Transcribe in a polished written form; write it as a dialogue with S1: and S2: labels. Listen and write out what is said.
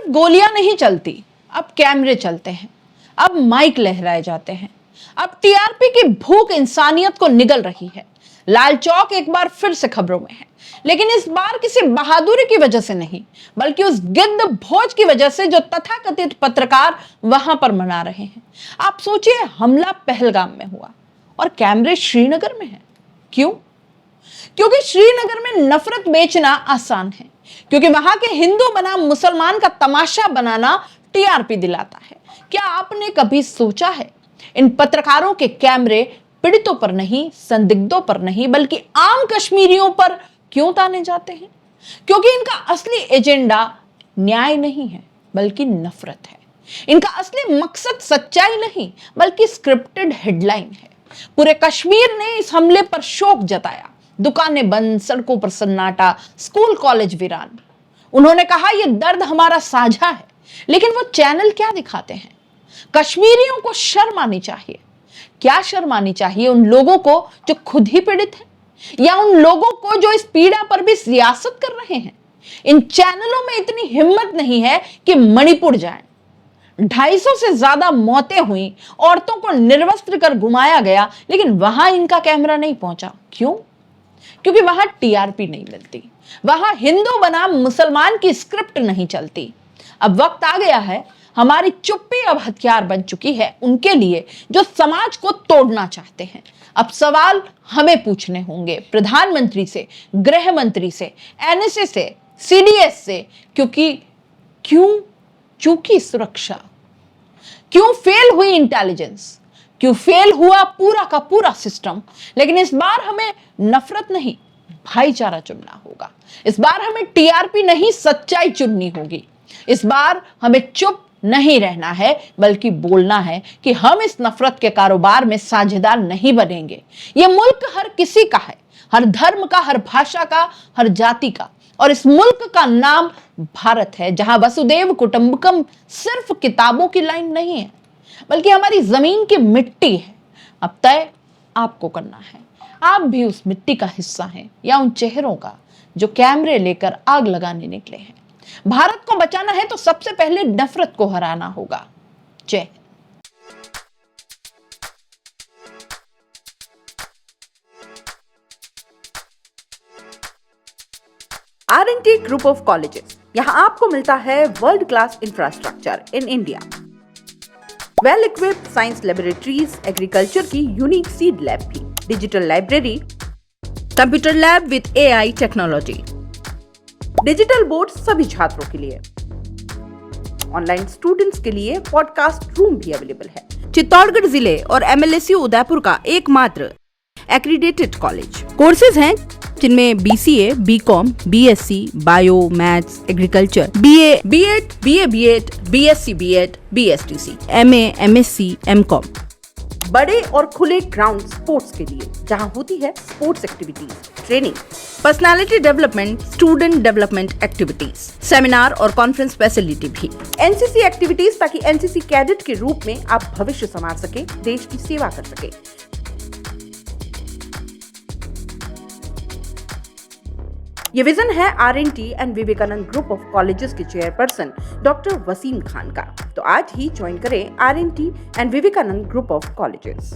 S1: गोलियां नहीं चलती, अब कैमरे चलते हैं, अब माइक लहराए जाते हैं, अब टीआरपी की भूख इंसानियत को निगल रही है। लाल चौक एक बार फिर से खबरों में है, लेकिन इस बार किसी बहादुरी की वजह से नहीं, बल्कि उस गिद्ध भोज की वजह से जो तथाकथित पत्रकार वहां पर मना रहे हैं। आप सोचिए, हमला पहलगाम में हुआ और कैमरे श्रीनगर में है। क्यों? क्योंकि श्रीनगर में नफरत बेचना आसान है, क्योंकि वहां के हिंदू बनाम मुसलमान का तमाशा बनाना टीआरपी दिलाता है। क्या आपने कभी सोचा है, इन पत्रकारों के कैमरे पीड़ितों पर नहीं, संदिग्धों पर नहीं, बल्कि आम कश्मीरियों पर क्यों ताने जाते हैं? क्योंकि इनका असली एजेंडा न्याय नहीं है, बल्कि नफरत है। इनका असली मकसद सच्चाई नहीं, बल्कि स्क्रिप्टेड हेडलाइन है। पूरे कश्मीर ने इस हमले पर शोक जताया, दुकानें बंद, सड़कों पर सन्नाटा, स्कूल कॉलेज वीरान। उन्होंने कहा, यह दर्द हमारा साझा है। लेकिन वो चैनल क्या दिखाते हैं? कश्मीरियों को शर्म आनी चाहिए। क्या शर्म आनी चाहिए? उन लोगों को जो खुद ही पीड़ित हैं, या उन लोगों को जो इस पीड़ा पर भी सियासत कर रहे हैं? इन चैनलों में इतनी हिम्मत नहीं है कि मणिपुर जाएं। 250 से ज्यादा मौतें हुई, औरतों को निर्वस्त्र कर घुमाया गया, लेकिन वहां इनका कैमरा नहीं पहुंचा। क्यों? क्योंकि वहां टीआरपी नहीं मिलती, वहां हिंदू बनाम मुसलमान की स्क्रिप्ट नहीं चलती। अब वक्त आ गया है, हमारी चुप्पी अब हथियार बन चुकी है उनके लिए जो समाज को तोड़ना चाहते हैं। अब सवाल हमें पूछने होंगे, प्रधानमंत्री से, गृह मंत्री से, एनएसए से, सीडीएस से। चूंकि सुरक्षा, क्यों फेल हुई इंटेलिजेंस, क्यों फेल हुआ पूरा का पूरा सिस्टम? लेकिन इस बार हमें नफरत नहीं, भाईचारा चुनना होगा। इस बार हमें टीआरपी नहीं, सच्चाई चुननी होगी। इस बार हमें चुप नहीं रहना है, बल्कि बोलना है कि हम इस नफरत के कारोबार में साझेदार नहीं बनेंगे। यह मुल्क हर किसी का है, हर धर्म का, हर भाषा का, हर जाति का। और इस मुल्क का नाम भारत है, जहां वसुदेव कुटुंबकम सिर्फ किताबों की लाइन नहीं है, बल्कि हमारी जमीन की मिट्टी है। अब तय आपको करना है, आप भी उस मिट्टी का हिस्सा हैं या उन चेहरों का जो कैमरे लेकर आग लगाने निकले हैं। भारत को बचाना है तो सबसे पहले नफरत को हराना होगा। जय Hind.
S2: R&T group of colleges, यहां आपको मिलता है world class infrastructure in India, well equipped science laboratories, agriculture की यूनिक सीड लैब भी, digital library, computer lab with AI technology, digital board सभी छात्रों के लिए, ऑनलाइन स्टूडेंट्स के लिए पॉडकास्ट रूम भी अवेलेबल है। चित्तौड़गढ़ जिले और MLSU उदयपुर का एकमात्र एक्रीडेटेड कॉलेज। कोर्सेज हैं जिनमें BCA, BCom, BSc, bio, maths, agriculture, BA, B.Ed, BA, BSc, B.Ed, BSTC, MA, MSc, MCom। बड़े और खुले ग्राउंड स्पोर्ट्स के लिए, जहां होती है sports activities, training, personality development, student development activities, seminar और कॉन्फ्रेंस फैसिलिटी भी, NCC एक्टिविटीज, ताकि NCC कैडेट के रूप में आप भविष्य संवार सके, देश की सेवा कर सके। ये विजन है R&T and Vivekananda group of colleges के चेयरपर्सन डॉक्टर वसीम खान का। तो आज ही ज्वाइन करें R&T and Vivekananda group of colleges.